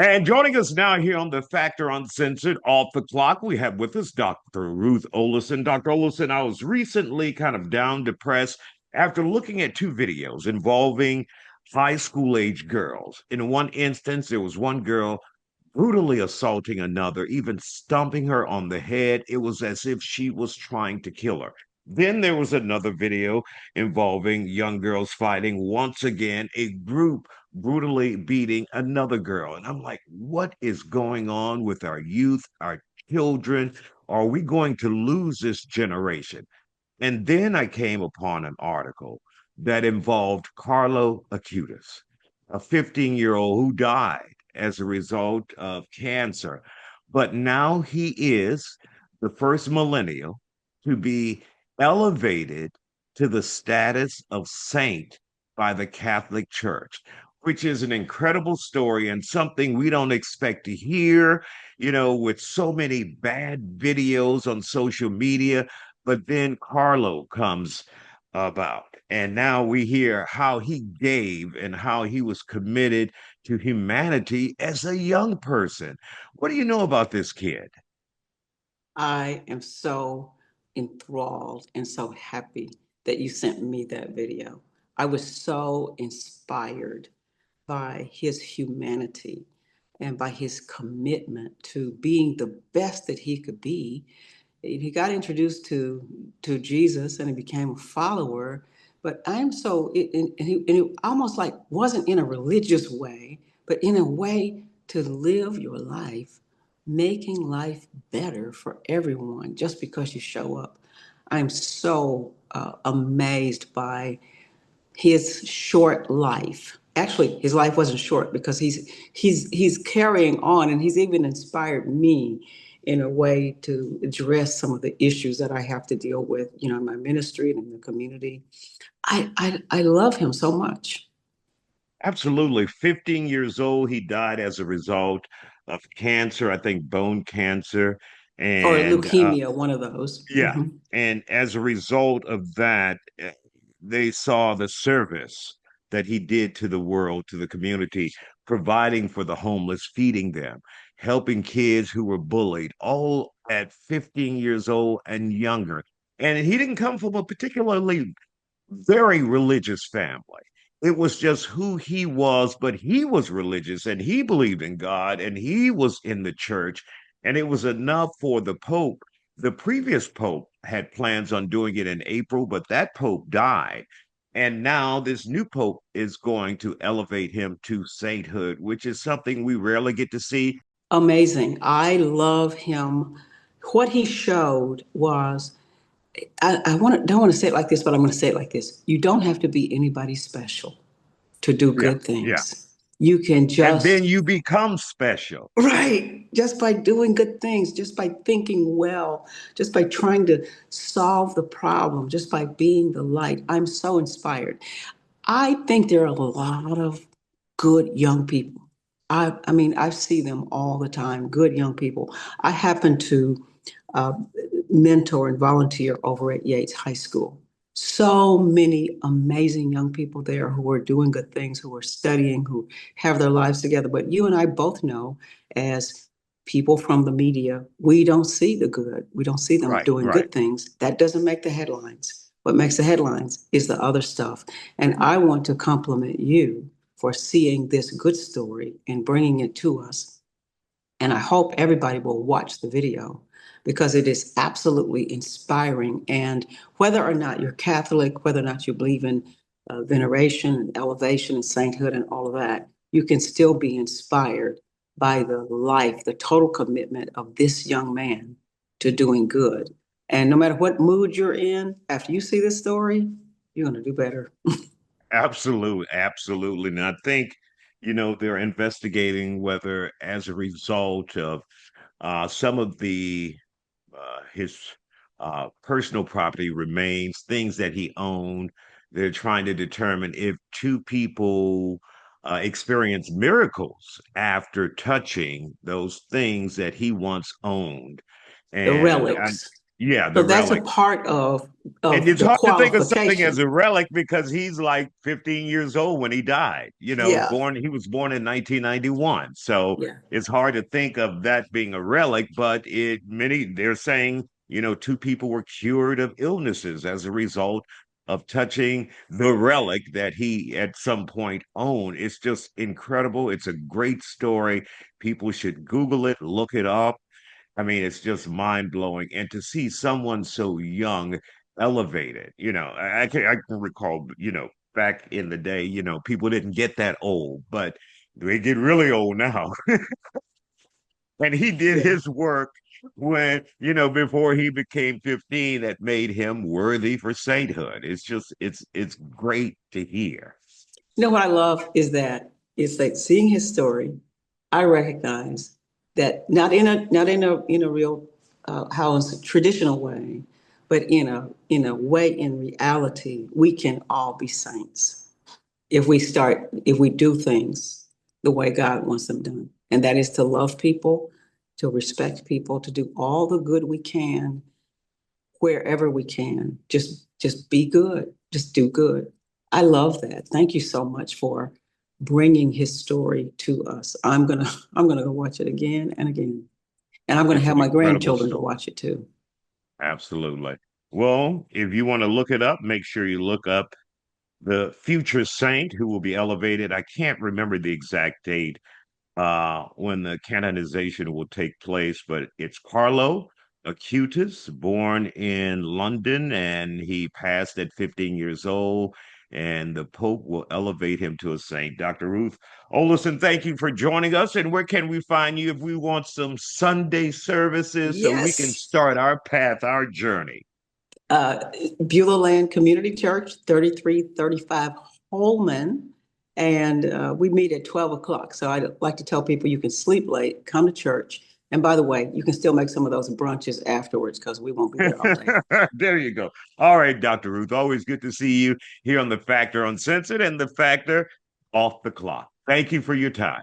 And joining us now here on the Factor Uncensored Off the Clock, we have with us Dr. Ruth Olison. Dr. Olison, I was recently kind of down depressed after looking at two videos involving high school age girls. In one instance, there was one girl brutally assaulting another, even stomping her on the head. It was as if she was trying to kill her. Then there was another video involving young girls fighting. Once again, a group brutally beating another girl. And I'm like, what is going on with our youth, our children? Are we going to lose this generation? And then I came upon an article that involved Carlo Acutis, a 15-year-old who died as a result of cancer. But now he is the first millennial to be elevated to the status of saint by the Catholic Church, which is an incredible story and something we don't expect to hear, with so many bad videos on social media. But then Carlo comes about, and now we hear how he gave and how he was committed to humanity as a young person. What do you know about this kid? I am so enthralled and so happy that you sent me that video. I was so inspired by his humanity and by his commitment to being the best that he could be. He got introduced to Jesus and he became a follower. But I'm so and it almost like wasn't in a religious way, but in a way to live your life, making life better for everyone just because you show up. I'm so amazed by his short life. Actually, his life wasn't short because he's carrying on, and he's even inspired me in a way to address some of the issues that I have to deal with, in my ministry and in the community. I love him so much. Absolutely. 15 years old, he died as a result of cancer, I think bone cancer. Or And leukemia, one of those. yeah, and as a result of that, they saw the service that he did to the world, to the community, providing for the homeless, feeding them, helping kids who were bullied, all at 15 years old and younger. And he didn't come from a particularly very religious family. It was just who he was, but he was religious and he believed in God and he was in the church. And it was enough for the Pope. The previous Pope had plans on doing it in April, but that Pope died. And now this new Pope is going to elevate him to sainthood, which is something we rarely get to see. Amazing. I love him. What he showed was don't want to say it like this, but I'm going to say it like this. You don't have to be anybody special to do Yeah, good yeah. things. You can And then just, you become special. right, just by doing good things, just by thinking well, just by trying to solve the problem, just by being the light. I'm so inspired. I think there are a lot of good young people. I mean, I see them all the time, good young people. I happen to uh, mentor and volunteer over at Yates High School. So many amazing young people there who are doing good things, who are studying, who have their lives together. But you and I both know, as people from the media, we don't see the good. We don't see them Right, doing right. good things. That doesn't make the headlines. What makes the headlines is the other stuff. And I want to compliment you for seeing this good story and bringing it to us. And I hope everybody will watch the video because it is absolutely inspiring. And whether or not you're Catholic, whether or not you believe in veneration and elevation and sainthood and all of that, you can still be inspired by the life, the total commitment of this young man to doing good. And no matter what mood you're in, after you see this story, you're going to do better. Absolutely, absolutely. And I think, they're investigating whether, as a result of some of the his personal property remains, things that he owned, they're trying to determine if two people experience miracles after touching those things that he once owned. The And relics. Yeah, So the that's a relic. part And of it's the hard to think of something as qualification. a relic because he's like 15 years old when he died. Yeah, He was born in 1991. So yeah. it's hard to think of that being a relic, but they're saying, two people were cured of illnesses as a result of touching the relic that he at some point owned. It's just incredible. It's a great story. People should Google it, look it up. I mean, it's just mind blowing. And to see someone so young elevated, I can recall, back in the day, people didn't get that old, but they get really old now. And he did Yeah. his work before he became 15 that made him worthy for sainthood. It's great to hear. You know what I love is that it's like seeing his story. I recognize that not in a real how it's a traditional way, but in a way in reality we can all be saints if we do things the way God wants them done, and that is to love people, to respect people, to do all the good we can wherever we can. Just be good. Just do good. I love that. Thank you so much for bringing his story to us. I'm gonna go watch it again and again, and I'm gonna It's have an my incredible grandchildren to story. watch it too. Absolutely. Well, if you want to look it up, make sure you look up the future saint who will be elevated. I can't remember the exact date when the canonization will take place, but it's Carlo Acutis, born in London, and he passed at 15 years old, and the Pope will elevate him to a saint. Dr. Ruth Olison, thank you for joining us. And where can we find you if we want some Sunday services so we can Yes. start our path, our journey? uh, Beulah Land Community Church, 3335 Holman. And we meet at 12 o'clock. So I'd like to tell people you can sleep late, come to church. And by the way, you can still make some of those brunches afterwards because we won't be there all day. There you go. All right, Dr. Ruth. Always good to see you here on the Factor Uncensored and the Factor Off the Clock. Thank you for your time.